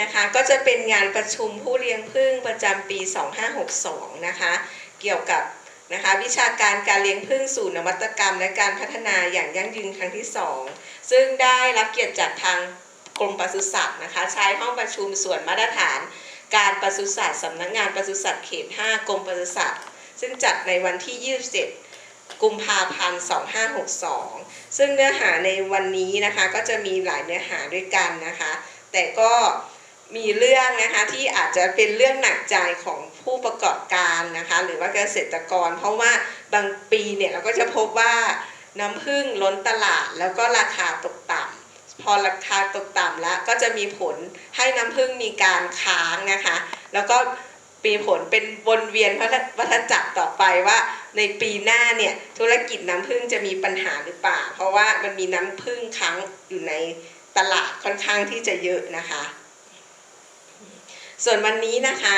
นะคะก็จะเป็นงานประชุมผู้เลี้ยงผึ้งประจำปี 2562 นะคะเกี่ยวกับนะคะวิชาการการเลี้ยงผึ้งสู่นวัตกรรมและการพัฒนาอย่างยั่งยืนครั้งที่ 2ซึ่งได้รับเกียรติจากทางกรมปศุสัตว์นะคะใช้ห้องประชุมส่วนมาตรฐานการปศุสัตว์สำนักงานปศุสัตว์เขต 5 กรมปศุสัตว์ซึ่งจัดในวันที่ 27 กุมภาพันธ์ 2562 ซึ่งเนื้อหาในวันนี้นะคะก็จะมีหลายเนื้อหาด้วยกันนะคะแต่ก็มีเรื่องนะคะที่อาจจะเป็นเรื่องหนักใจของผู้ประกอบการนะคะหรือว่าเกษตรกรเพราะว่าบางปีเนี่ยเราก็จะพบว่าน้ำผึ้งล้นตลาดแล้วก็ราคาตกต่ำพอราคาตกต่ำแล้วก็จะมีผลให้น้ำผึ้งมีการค้างนะคะแล้วก็มีผลเป็นวนเวียนวัฏจักรต่อไปว่าในปีหน้าเนี่ยธุรกิจน้ำผึ้งจะมีปัญหาหรือเปล่าเพราะว่ามันมีน้ำผึ้งค้างอยู่ในตลาดค่อนข้างที่จะเยอะนะคะส่วนวันนี้นะคะ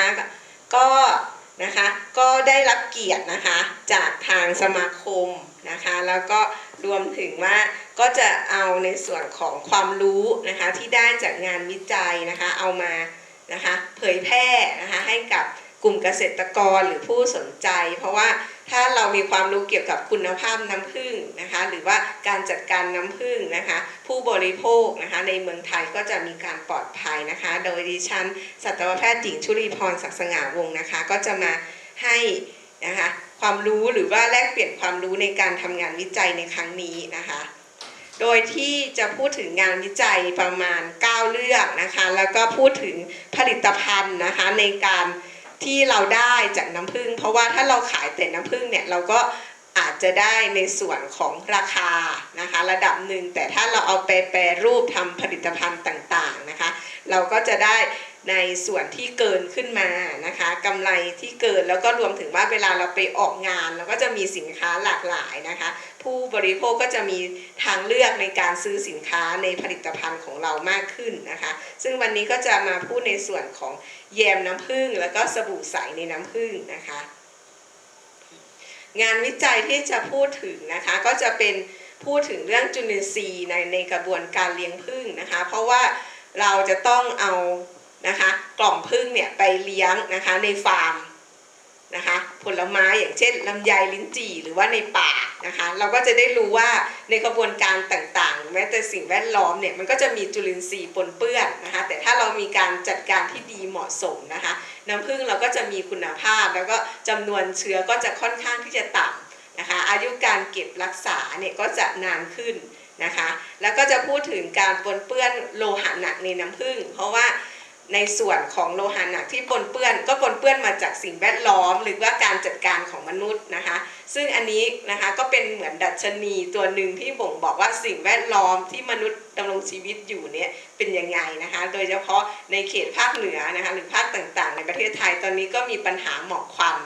ก็ได้รับเกียรตินะคะจากทางสมาคมนะคะแล้วก็รวมถึงว่าก็จะเอาในส่วนของความรู้นะคะที่ได้จากงานวิจัยนะคะเอามานะคะเผยแพร่นะคะให้กับกลุ่มเกษตรกรหรือผู้สนใจเพราะว่าถ้าเรามีความรู้เกี่ยวกับคุณภาพน้ำผึ้งนะคะหรือว่าการจัดการน้ำผึ้งนะคะผู้บริโภคนะคะในเมืองไทยก็จะมีการปลอดภัยนะคะโดยดิฉันสัตวแพทย์หญิงชุลีพรศักดิ์สง่าวงศ์นะคะก็จะมาให้นะคะความรู้หรือว่าแลกเปลี่ยนความรู้ในการทำงานวิจัยในครั้งนี้นะคะโดยที่จะพูดถึงงานวิจัยประมาณ9เรื่องนะคะแล้วก็พูดถึงผลิตภัณฑ์นะคะในการที่เราได้จากน้ำผึ้งเพราะว่าถ้าเราขายแต่น้ำผึ้งเนี่ยเราก็อาจจะได้ในส่วนของราคานะคะระดับหนึ่งแต่ถ้าเราเอาไปแปรรูปทำผลิตภัณฑ์ต่างๆนะคะเราก็จะได้ในส่วนที่เกินขึ้นมานะคะกำไรที่เกินแล้วก็รวมถึงว่าเวลาเราไปออกงานเราก็จะมีสินค้าหลากหลายนะคะผู้บริโภคก็จะมีทางเลือกในการซื้อสินค้าในผลิตภัณฑ์ของเรามากขึ้นนะคะซึ่งวันนี้ก็จะมาพูดในส่วนของแยมน้ำผึ้งแล้วก็สบู่ใสในน้ำผึ้งนะคะงานวิจัยที่จะพูดถึงนะคะก็จะเป็นพูดถึงเรื่องจุลินทรีย์ในกระบวนการเลี้ยงผึ้งนะคะเพราะว่าเราจะต้องเอานะคะกล่องผึ้งเนี่ยไปเลี้ยงนะคะในฟาร์มนะคะผลไม้อย่างเช่นลำไยลิ้นจี่หรือว่าในป่านะคะเราก็จะได้รู้ว่าในกระบวนการต่างๆแม้แต่สิ่งแวดล้อมเนี่ยมันก็จะมีจุลินทรีย์ปนเปื้อนนะคะแต่ถ้าเรามีการจัดการที่ดีเหมาะสมนะคะน้ำผึ้งเราก็จะมีคุณภาพแล้วก็จำนวนเชื้อก็จะค่อนข้างที่จะต่ำนะคะอายุการเก็บรักษาเนี่ยก็จะนานขึ้นนะคะแล้วก็จะพูดถึงการปนเปื้อนโลหะหนักในน้ำผึ้งเพราะว่าในส่วนของโลหะหนักที่ปนเปื้อนก็ปนเปื้อนมาจากสิ่งแวดล้อมหรือว่าการจัดการของมนุษย์นะคะซึ่งอันนี้นะคะก็เป็นเหมือนดัชนีตัวหนึ่งที่บ่งบอกว่าสิ่งแวดล้อมที่มนุษย์ดำรงชีวิตอยู่เนี่ยเป็นยังไงนะคะโดยเฉพาะในเขตภาคเหนือนะคะหรือภาคต่างๆในประเทศไทยตอนนี้ก็มีปัญหาหมอกควัน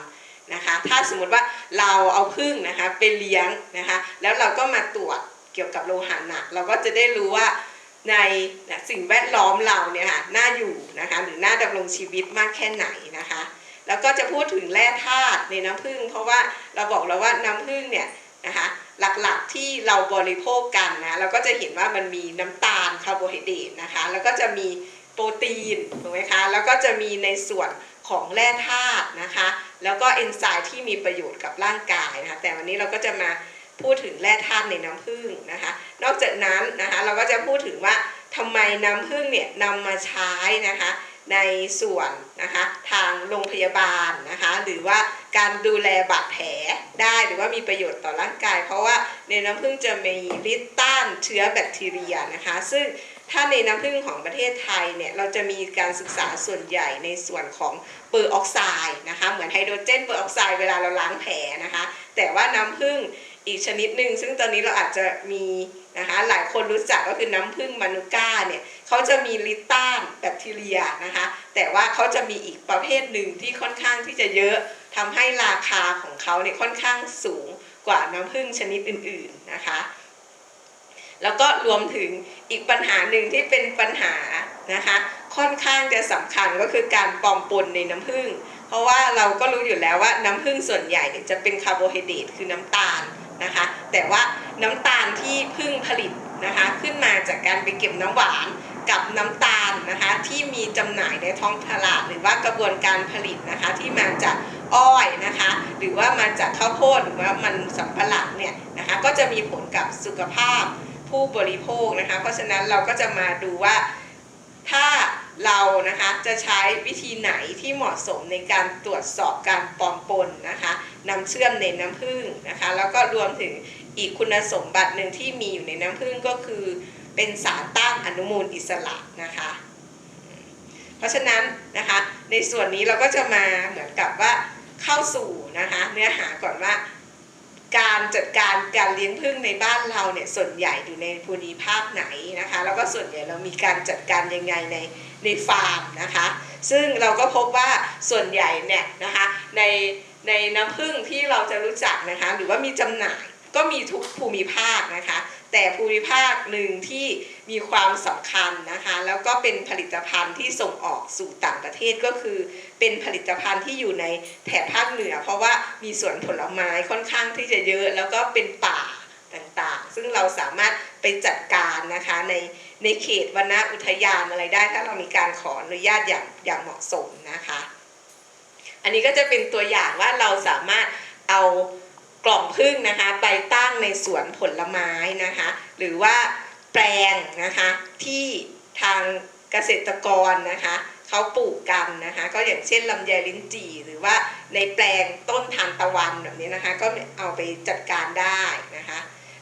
นะคะถ้าสมมติว่าเราเอาผึ้งนะคะไปเลี้ยงนะคะแล้วเราก็มาตรวจเกี่ยวกับโลหะหนักเราก็จะได้รู้ว่าในสิ่งแวดล้อมเราเนี่ยค่ะน่าอยู่นะคะหรือน่าดำรงชีวิตมากแค่ไหนนะคะแล้วก็จะพูดถึงแร่ธาตุในน้ำผึ้งเพราะว่าเราบอกแล้วว่าน้ำผึ้งเนี่ยนะคะหลักๆที่เราบริโภคกันนะเราก็จะเห็นว่ามันมีน้ำตาลคาร์โบไฮเดรตนะคะแล้วก็จะมีโปรตีนถูกไหมคะแล้วก็จะมีในส่วนของแร่ธาตุนะคะแล้วก็เอนไซม์ที่มีประโยชน์กับร่างกายนะคะแต่วันนี้เราก็จะมาพูดถึงแร่ธาตุในน้ำผึ้งนะคะนอกจากนั้นนะคะเราก็จะพูดถึงว่าทำไมน้ำผึ้งเนี่ยนำมาใช้นะคะในส่วนนะคะทางโรงพยาบาลนะคะหรือว่าการดูแลบาดแผลได้หรือว่ามีประโยชน์ต่อร่างกายเพราะว่าในน้ำผึ้งจะมีฤทธิ์ต้านเชื้อแบคทีเรียนะคะซึ่งถ้าในน้ำผึ้งของประเทศไทยเนี่ยเราจะมีการศึกษาส่วนใหญ่ในส่วนของเปอร์ออกไซด์นะคะเหมือนไฮโดรเจนเปอร์ออกไซด์เวลาเราล้างแผลนะคะแต่ว่าน้ำผึ้งอีกชนิดหนึ่งซึ่งตอนนี้เราอาจจะมีนะคะหลายคนรู้จักก็คือน้ำผึ้งมานูก้าเนี่ยเขาจะมีฤทธิ์ต้านแบคทีเรียนะคะแต่ว่าเขาจะมีอีกประเภทหนึ่งที่ค่อนข้างที่จะเยอะทำให้ราคาของเขาเนี่ยค่อนข้างสูงกว่าน้ำผึ้งชนิดอื่นๆนะคะแล้วก็รวมถึงอีกปัญหาหนึ่งที่เป็นปัญหานะคะค่อนข้างจะสำคัญก็คือการปลอมปนในน้ำผึ้งเพราะว่าเราก็รู้อยู่แล้วว่าน้ำผึ้งส่วนใหญ่จะเป็นคาร์โบไฮเดรตคือน้ำตาลนะคะแต่ว่าน้ำตาลที่ผึ้งผลิตนะคะขึ้นมาจากการไปเก็บน้ำหวาน กับน้ำตาลนะคะที่มีจำหน่ายในท้องตลาดหรือว่ากระบวนการผลิตนะคะที่มาจากอ้อยนะคะหรือว่ามาจากข้าวโพดหรือว่ามันสำปะหลังเนี่ยนะคะก็จะมีผลกับสุขภาพผู้บริโภคนะคะเพราะฉะนั้นเราก็จะมาดูว่าถ้าเรานะคะจะใช้วิธีไหนที่เหมาะสมในการตรวจสอบการปลอมปนนะคะน้ำเชื่อมในน้ำผึ้งนะคะแล้วก็รวมถึงอีกคุณสมบัติหนึ่งที่มีอยู่ในน้ำผึ้งก็คือเป็นสารต้านอนุมูลอิสระนะคะเพราะฉะนั้นนะคะในส่วนนี้เราก็จะมาเหมือนกับว่าเข้าสู่นะคะเนื้อหาก่อนว่าการจัดการการเลี้ยงผึ้งในบ้านเราเนี่ยส่วนใหญ่อยู่ในภูมิภาคไหนนะคะแล้วก็ส่วนใหญ่เรามีการจัดการยังไงในฟาร์มนะคะซึ่งเราก็พบว่าส่วนใหญ่เนี่ยนะคะในน้ำผึ้งที่เราจะรู้จักนะคะหรือว่ามีจำหน่ายก็มีทุกภูมิภาคนะคะแต่ภูมิภาคหนึ่งที่มีความสำคัญนะคะแล้วก็เป็นผลิตภัณฑ์ที่ส่งออกสู่ต่างประเทศก็คือเป็นผลิตภัณฑ์ที่อยู่ในแถบภาคเหนือเพราะว่ามีสวนผลไม้ค่อนข้างที่จะเยอะแล้วก็เป็นป่าต่างๆซึ่งเราสามารถไปจัดการนะคะในเขตวนอุทยานอะไรได้ถ้าเรามีการขออนุญาตอย่างเหมาะสมนะคะอันนี้ก็จะเป็นตัวอย่างว่าเราสามารถเอากล่องผึ้งนะคะไปตั้งในสวนผลไม้นะคะหรือว่าแปลงนะคะที่ทางเกษตรกรนะคะเขาปลูกกันนะคะก็อย่างเช่นลำไยลิ้นจี่หรือว่าในแปลงต้นทานตะวันแบบนี้นะคะก็เอาไปจัดการได้นะคะ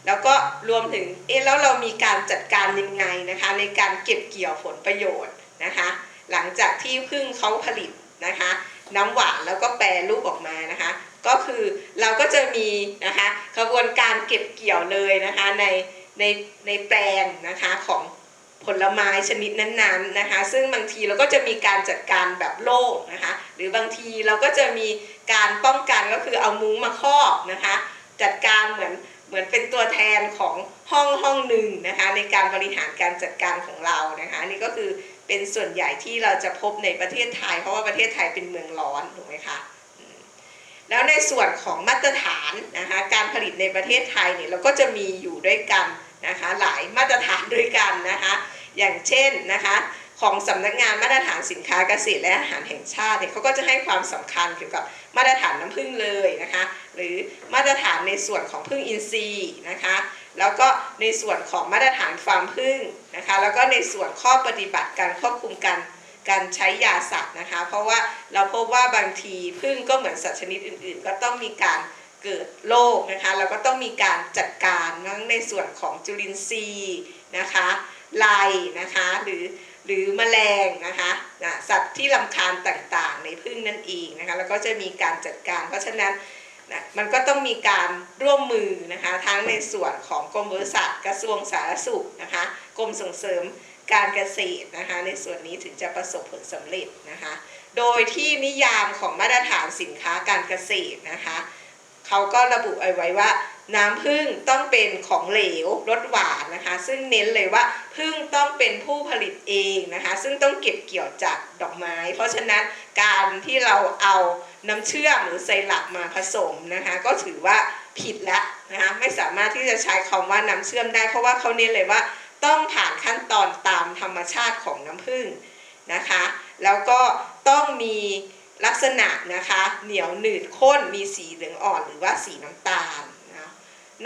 แล้วก็รวมถึงแล้วเรามีการจัดการยังไงนะคะในการเก็บเกี่ยวผลประโยชน์นะคะหลังจากที่ผึ้งเขาผลิตนะคะน้ำหวานแล้วก็แปรรูปออกมานะคะก็คือเราก็จะมีนะคะกระบวนการเก็บเกี่ยวเลยนะคะในแปลงนะคะของผลไม้ชนิดนั้นๆนะคะซึ่งบางทีเราก็จะมีการจัดการแบบโล่งนะคะหรือบางทีเราก็จะมีการป้องกันก็คือเอามุ้งมาครอบนะคะจัดการเหมือนเป็นตัวแทนของห้องหนึ่งนะคะในการบริหารการจัดการของเรานะคะนี่ก็คือเป็นส่วนใหญ่ที่เราจะพบในประเทศไทยเพราะว่าประเทศไทยเป็นเมืองร้อนถูกไหมคะแล้วในส่วนของมาตรฐานนะคะการผลิตในประเทศไทยเนี่ยเราก็จะมีอยู่ด้วยกันนะคะหลายมาตรฐานด้วยกันนะคะอย่างเช่นนะคะของสำนักงานมาตรฐานสินค้าเกษตรและอาหารแห่งชาติเนี่ยเขาก็จะให้ความสำคัญเกี่ยวกับมาตรฐานน้ำผึ้งเลยนะคะหรือมาตรฐานในส่วนของผึ้งอินทรีย์นะคะแล้วก็ในส่วนของมาตรฐานฟาร์มผึ้งนะคะแล้วก็ในส่วนข้อปฏิบัติการควบคุมการใช้ยาสัตว์นะคะเพราะว่าเราพบว่าบางทีผึ้งก็เหมือนสัตว์ชนิดอื่นๆก็ต้องมีการเกิดโรคนะคะแล้วก็ต้องมีการจัดการทั้งในส่วนของจุลินทรีย์นะคะไรนะคะหรือแมลงนะคะสัตว์ที่รำคาญต่างๆในผึ้งนั่นเองนะคะแล้วก็จะมีการจัดการเพราะฉะนั้นมันก็ต้องมีการร่วมมือนะคะทั้งในส่วนของกรมปศุสัตว์กระทรวงสาธารณสุขนะคะกรมส่งเสริมการเกษตรนะคะในส่วนนี้ถึงจะประสบผลสำเร็จนะคะโดยที่นิยามของมาตรฐานสินค้าการเกษตรนะคะเขาก็ระบุเอาไว้ว่าน้ำผึ้งต้องเป็นของเหลวรสหวานนะคะซึ่งเน้นเลยว่าผึ้งต้องเป็นผู้ผลิตเองนะคะซึ่งต้องเก็บเกี่ยวจากดอกไม้เพราะฉะนั้นการที่เราเอาน้ำเชื่อมหรือไซรัปมาผสมนะคะก็ถือว่าผิดแล้วนะคะไม่สามารถที่จะใช้คำว่าน้ำเชื่อมได้เพราะว่าเขาเน้นเลยว่าต้องผ่านขั้นตอนตามธรรมชาติของน้ำผึ้งนะคะแล้วก็ต้องมีลักษณะนะคะเหนียวหนืดข้นมีสีเหลืองอ่อนหรือว่าสีน้ำตาลนะ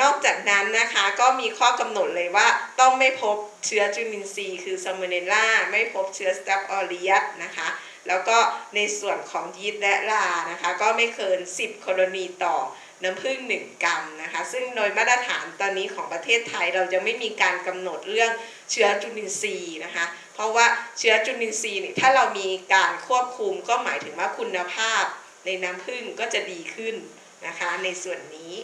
นอกจากนั้นนะคะก็มีข้อกำหนดเลยว่าต้องไม่พบเชื้อจุลินทรีย์คือซาโมเนลล่าไม่พบเชื้อสแตปออเรียสนะคะแล้วก็ในส่วนของยีสต์และรานะคะก็ไม่เกิน10 โคโลนีต่อน้ำผึ้ง1 กรัมนะคะซึ่งโดยมาตรฐานตอนนี้ของประเทศไทยเราจะไม่มีการกำหนดเรื่องเชื้อจุลินทรีย์นะคะเพราะว่าเชื้อจุลินทรีย์เนี่ยถ้าเรามีการควบคุมก็หมายถึงว่าคุณภาพในน้ำผึ้งก็จะดีขึ้นนะคะในส่วนนี้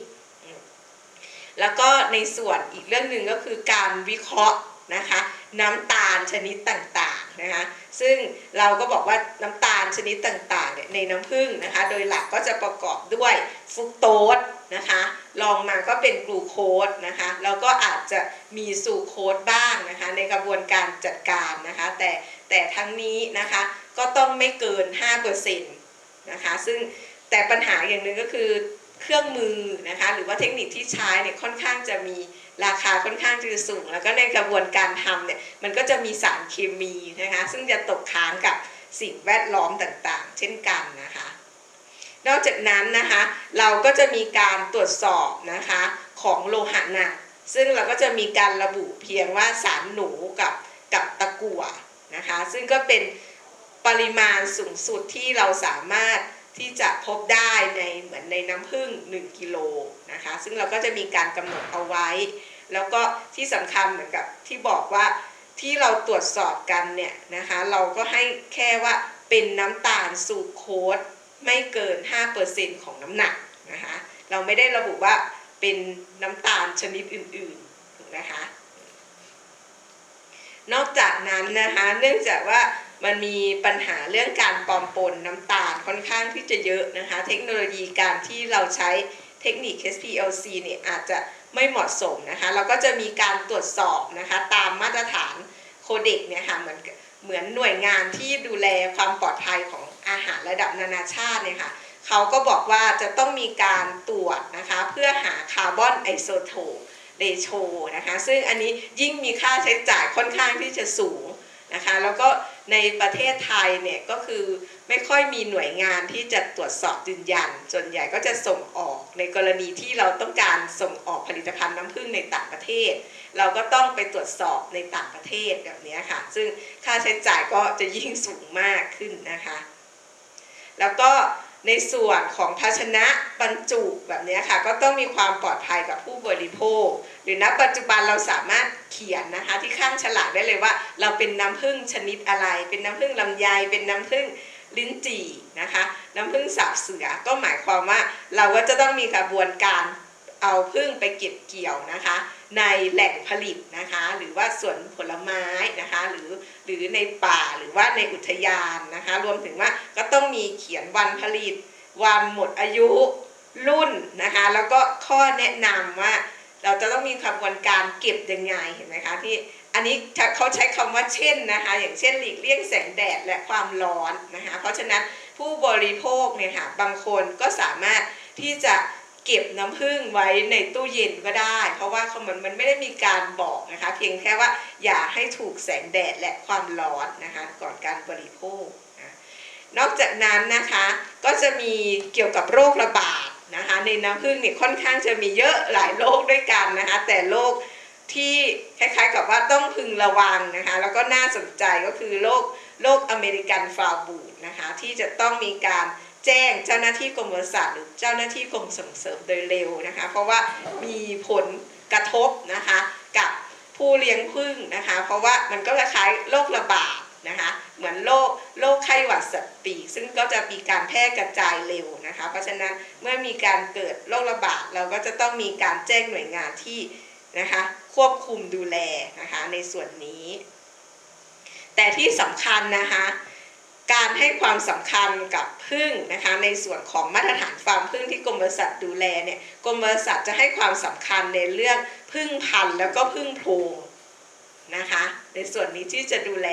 แล้วก็ในส่วนอีกเรื่องหนึ่งก็คือการวิเคราะห์นะคะน้ำตาลชนิดต่างๆนะคะซึ่งเราก็บอกว่าน้ำตาลชนิดต่างๆเนี่ยในน้ำผึ้งนะคะโดยหลักก็จะประกอบด้วยฟรุกโตสนะคะรองมาก็เป็นกลูโคสนะคะแล้วก็อาจจะมีซูโคสบ้างนะคะในกระบวนการจัดการนะคะแต่ทั้งนี้นะคะก็ต้องไม่เกิน 5% นะคะซึ่งแต่ปัญหาอย่างหนึ่งก็คือเครื่องมือนะคะหรือว่าเทคนิคที่ใช้เนี่ยค่อนข้างจะมี ราคาค่อนข้างจะสูงแล้วก็ในกระบวนการทำเนี่ยมันก็จะมีสารเคมีนะคะซึ่งจะตกค้างกับสิ่งแวดล้อมต่างๆเช่นกันนะคะนอกจากนั้นนะคะเราก็จะมีการตรวจสอบนะคะของโลหะหนักซึ่งเราก็จะมีการระบุเพียงว่าสารหนูกับตะกั่วนะคะซึ่งก็เป็นปริมาณสูงสุดที่เราสามารถที่จะพบได้เหมือนในน้ำผึ้ง1 กิโลนะคะซึ่งเราก็จะมีการกำหนดเอาไว้แล้วก็ที่สำคัญเหมือนกับที่บอกว่าที่เราตรวจสอบกันเนี่ยนะคะเราก็ให้แค่ว่าเป็นน้ำตาลซูโคสไม่เกิน 5% ของน้ำหนักนะคะเราไม่ได้ระบุว่าเป็นน้ำตาลชนิดอื่นๆนะคะนอกจากนั้นนะคะเนื่องจากว่ามันมีปัญหาเรื่องการปลอมปนน้ำตาลค่อนข้างที่จะเยอะนะคะเทคโนโลยีการที่เราใช้เทคนิค HPLC เนี่ยอาจจะไม่เหมาะสมนะคะเราก็จะมีการตรวจสอบนะคะตามมาตรฐานโคเด็กเนี่ยค่ะเหมือนหน่วยงานที่ดูแลความปลอดภัยของอาหารระดับนานาชาติเนี่ยค่ะเขาก็บอกว่าจะต้องมีการตรวจนะคะเพื่อหาคาร์บอนไอโซโทปเรโชนะคะซึ่งอันนี้ยิ่งมีค่าใช้จ่ายค่อนข้างที่จะสูงนะคะแล้วก็ในประเทศไทยเนี่ยก็คือไม่ค่อยมีหน่วยงานที่จะตรวจสอบยืนยันส่วนใหญ่ก็จะส่งออกในกรณีที่เราต้องการส่งออกผลิตภัณฑ์น้ำผึ้งในต่างประเทศเราก็ต้องไปตรวจสอบในต่างประเทศแบบนี้ค่ะซึ่งค่าใช้จ่ายก็จะยิ่งสูงมากขึ้นนะคะแล้วก็ในส่วนของภาชนะบรรจุแบบนี้ค่ะก็ต้องมีความปลอดภัยกับผู้บริโภคหรือณปัจจุบันเราสามารถเขียนนะคะที่ข้างฉลากได้เลยว่าเราเป็นน้ำผึ้งชนิดอะไรเป็นน้ำผึ้งลำไยเป็นน้ำผึ้งลิ้นจี่นะคะน้ำผึ้งสาบเสือก็หมายความว่าเราก็จะต้องมีกระบวนการเอาผึ้งไปเก็บเกี่ยวนะคะในแหล่งผลิตนะคะหรือว่าสวนผลไม้นะคะหรือในป่าหรือว่าในอุทยานนะคะรวมถึงว่าก็ต้องมีเขียนวันผลิตวันหมดอายุรุ่นนะคะแล้วก็ข้อแนะนำว่าเราจะต้องมีกระบวนการเก็บยังไงเห็นไหมคะที่อันนี้เขาใช้คำว่าเช่นนะคะอย่างเช่นหลีกเลี่ยงแสงแดดและความร้อนนะคะเพราะฉะนั้นผู้บริโภคเนี่ยค่ะบางคนก็สามารถที่จะเก็บน้ำผึ้งไว้ในตู้เย็นก็ได้เพราะว่ามันไม่ได้มีการบอกนะคะเพียงแค่ว่าอย่าให้ถูกแสงแดดและความร้อนนะคะก่อนการบริโภคนอกจากนั้นนะคะก็จะมีเกี่ยวกับโรคระบาดนะคะในน้ำผึ้งเนี่ยค่อนข้างจะมีเยอะหลายโรคด้วยกันนะคะแต่โรคที่คล้ายๆกับว่าต้องพึงระวังนะคะแล้วก็น่าสนใจก็คือโรคอเมริกันฟาวบูดนะคะที่จะต้องมีการแจ้งเจ้าหน้าที่กรมปศุสัตว์หรือเจ้าหน้าที่กรมส่งเสริมโดยเร็วนะคะเพราะว่ามีผลกระทบนะคะกับผู้เลี้ยงผึ้งนะคะเพราะว่ามันก็คล้ายๆโรคระบาดนะคะเหมือนโรคไข้หวัดสัตว์ปีกซึ่งก็จะมีการแพร่กระจายเร็วนะคะเพราะฉะนั้นเมื่อมีการเกิดโรคระบาดเราก็จะต้องมีการแจ้งหน่วยงานที่นะคะควบคุมดูแลนะคะในส่วนนี้แต่ที่สำคัญนะคะการให้ความสำคัญกับผึ้งนะคะในส่วนของมาตรฐานฟาร์มผึ้งที่กรมปศุสัตว์ดูแลเนี่ยกรมปศุสัตว์จะให้ความสำคัญในเรื่องผึ้งพันธุ์แล้วก็ผึ้งโพรงนะคะในส่วนนี้ที่จะดูแล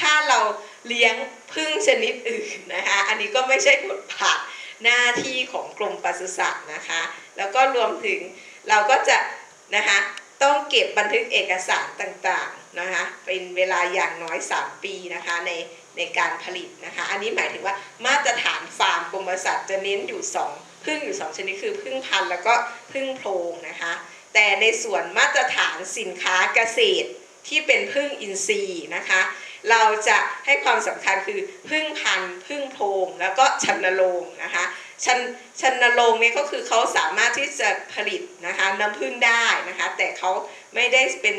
ถ้าเราเลี้ยงผึ้งชนิดอื่นนะคะอันนี้ก็ไม่ใช่บทบาทหน้าที่ของกรมปศุสัตว์นะคะแล้วก็รวมถึงเราก็จะนะคะต้องเก็บบันทึกเอกสารต่างๆนะคะเป็นเวลาอย่างน้อย3 ปีนะคะในการผลิตนะคะอันนี้หมายถึงว่ามาตรฐานฟาร์มกรมปศุสัตว์จะเน้นอยู่ผึ้งอยู่2ชนิดคือผึ้งพันธุ์แล้วก็ผึ้งโพรงนะคะแต่ในส่วนมาตรฐานสินค้าเกษตรที่เป็นผึ้งอินทรีย์นะคะเราจะให้ความสำคัญคือผึ้งพันธุ์ผึ้งโพรงแล้วก็ชันโรงนะคะชันโรงเนี่ยก็คือเขาสามารถที่จะผลิตนะคะน้ำผึ้งได้นะคะแต่เขาไม่ได้เป็น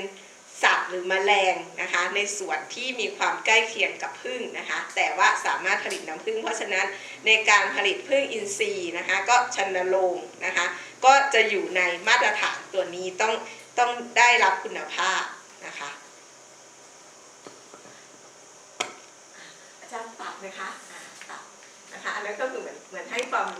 สัตว์หรือแมลงนะคะในส่วนที่มีความใกล้เคียงกับผึ้งนะคะแต่ว่าสามารถผลิตน้ำผึ้งเพราะฉะนั้นในการผลิตผึ้งอินทรีย์นะคะก็ชันโรงนะคะก็จะอยู่ในมาตรฐานตัวนี้ต้องได้รับคุณภาพนะคะอาจารย์ตัดนะคะตัดนะคะอันนั้นก็คือเหมือนให้ความ